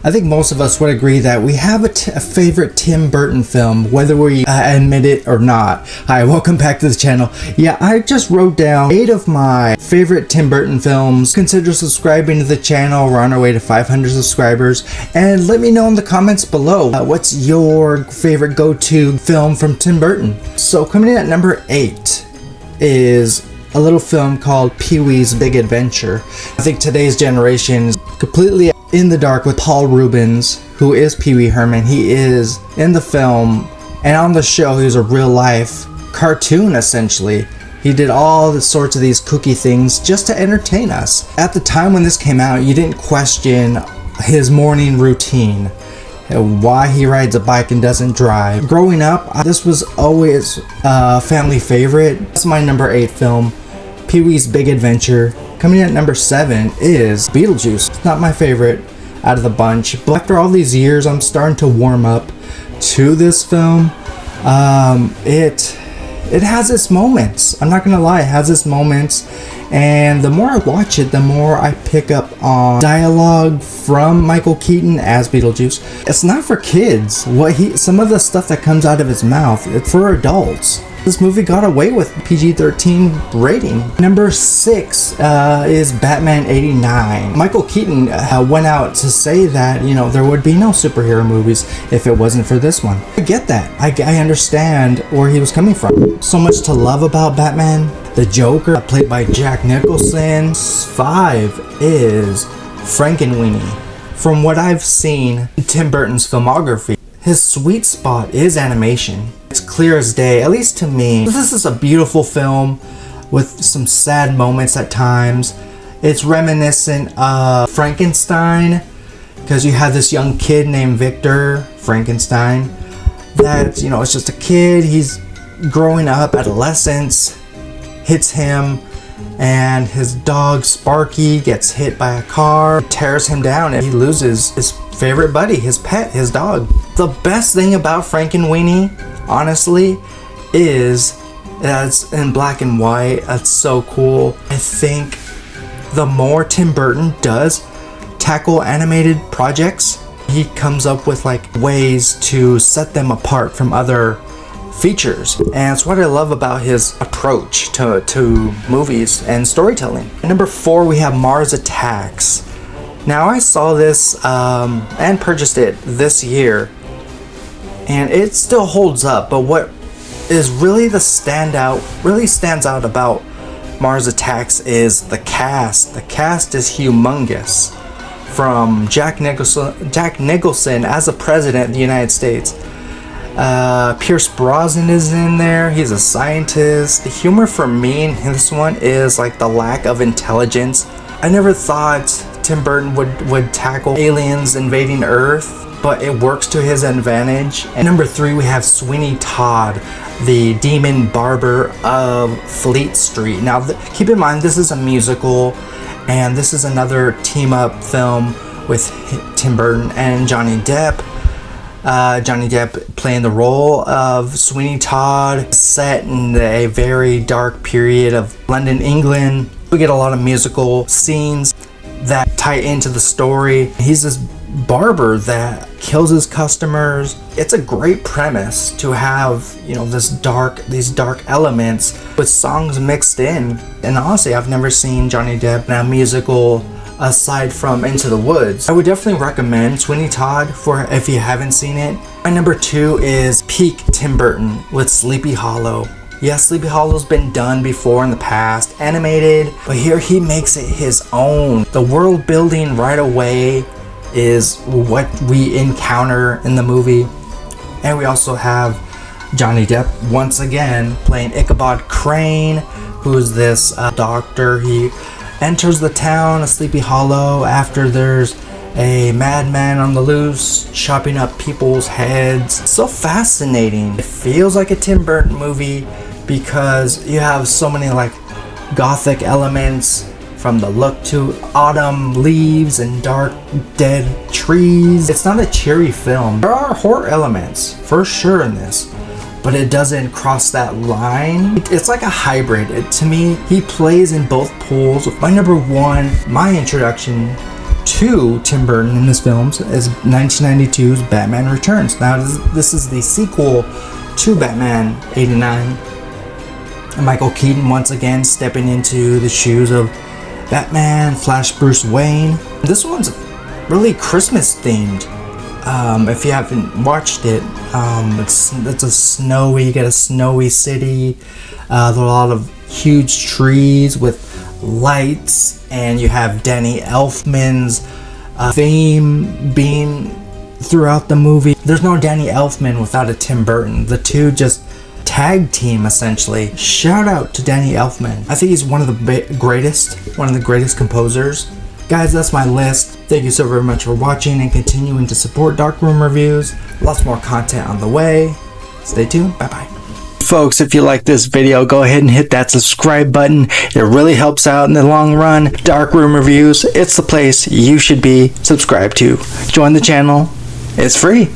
I think most of us would agree that we have a favorite Tim Burton film, whether we admit it or not. Hi, welcome back to the channel. Yeah, I just wrote down 8 of my favorite Tim Burton films. Consider subscribing to the channel. We're on our way to 500 subscribers. And let me know in the comments below, what's your favorite go-to film from Tim Burton? So coming in at number 8 is a little film called Pee-wee's Big Adventure. I think today's generation is completely in the dark with Paul Reubens, who is Pee-wee Herman. He is in the film and on the show. He was a real life cartoon essentially. He did all the sorts of these kooky things just to entertain us. At the time when this came out, you didn't question his morning routine, why he rides a bike and doesn't drive. Growing up, this was always a family favorite. That's my number 8 film, Pee-wee's Big Adventure. Coming in at number 7 is Beetlejuice. It's not my favorite out of the bunch, but after all these years, I'm starting to warm up to this film. It has its moments. I'm not gonna lie, it has its moments. And the more I watch it, the more I pick up on dialogue from Michael Keaton as Beetlejuice. It's not for kids. Some of the stuff that comes out of his mouth, it's for adults. This movie got away with PG-13 rating. Number 6 is Batman 89. Michael Keaton went out to say that, there would be no superhero movies if it wasn't for this one. I get that. I understand where he was coming from. So much to love about Batman. The Joker, played by Jack Nicholson. 5 is Frankenweenie. From what I've seen in Tim Burton's filmography, his sweet spot is animation. It's clear as day, at least to me. This is a beautiful film with some sad moments at times. It's reminiscent of Frankenstein, because you have this young kid named Victor Frankenstein that, it's just a kid. He's growing up, adolescence hits him, and his dog Sparky gets hit by a car, tears him down, and he loses his favorite buddy, his pet, his dog. The best thing about Frankenweenie, honestly, is it's in black and white. That's so cool. I think the more Tim Burton does tackle animated projects, he comes up with ways to set them apart from other features, and it's what I love about his approach to movies and storytelling. Number 4, we have Mars Attacks. Now, I saw this and purchased it this year, and it still holds up. But what is really stands out about Mars Attacks is the cast. The cast is humongous. From Jack Nicholson as the President of the United States. Pierce Brosnan is in there. He's a scientist. The humor for me in this one is the lack of intelligence. I never thought Tim Burton would tackle aliens invading Earth, but it works to his advantage. And number 3, we have Sweeney Todd, the demon barber of Fleet Street. Now, keep in mind, this is a musical, and this is another team-up film with Tim Burton and Johnny Depp. Johnny Depp playing the role of Sweeney Todd, set in a very dark period of London, England. We get a lot of musical scenes that tie into the story. He's this barber that kills his customers. It's a great premise to have, these dark elements with songs mixed in. And honestly, I've never seen Johnny Depp in a musical aside from Into the Woods. I would definitely recommend Sweeney Todd if you haven't seen it. My number 2 is peak Tim Burton with Sleepy Hollow. Yes, Sleepy Hollow's been done before in the past, animated, but here he makes it his own. The world building right away is what we encounter in the movie. And we also have Johnny Depp once again playing Ichabod Crane, who's this doctor. He enters the town of Sleepy Hollow after there's a madman on the loose chopping up people's heads. So fascinating. It feels like a Tim Burton movie because you have so many gothic elements, from the look to autumn leaves and dark dead trees. It's not a cheery film. There are horror elements for sure in this, but it doesn't cross that line. It's like a hybrid. To me, he plays in both pools. My number 1, my introduction to Tim Burton in his films is 1992's Batman Returns. Now, this is the sequel to Batman 89. And Michael Keaton once again stepping into the shoes of Batman, Flash Bruce Wayne. This one's really Christmas themed. If you haven't watched it, it's a snowy, you get a snowy city. There's a lot of huge trees with lights, and you have Danny Elfman's theme being throughout the movie. There's no Danny Elfman without a Tim Burton. The two just tag team essentially. Shout out to Danny Elfman. I think he's one of the greatest composers. Guys, that's my list. Thank you so very much for watching and continuing to support Darkroom Reviews. Lots more content on the way. Stay tuned. Bye bye. Folks, if you like this video, go ahead and hit that subscribe button. It really helps out in the long run. Darkroom Reviews, it's the place you should be subscribed to. Join the channel. It's free.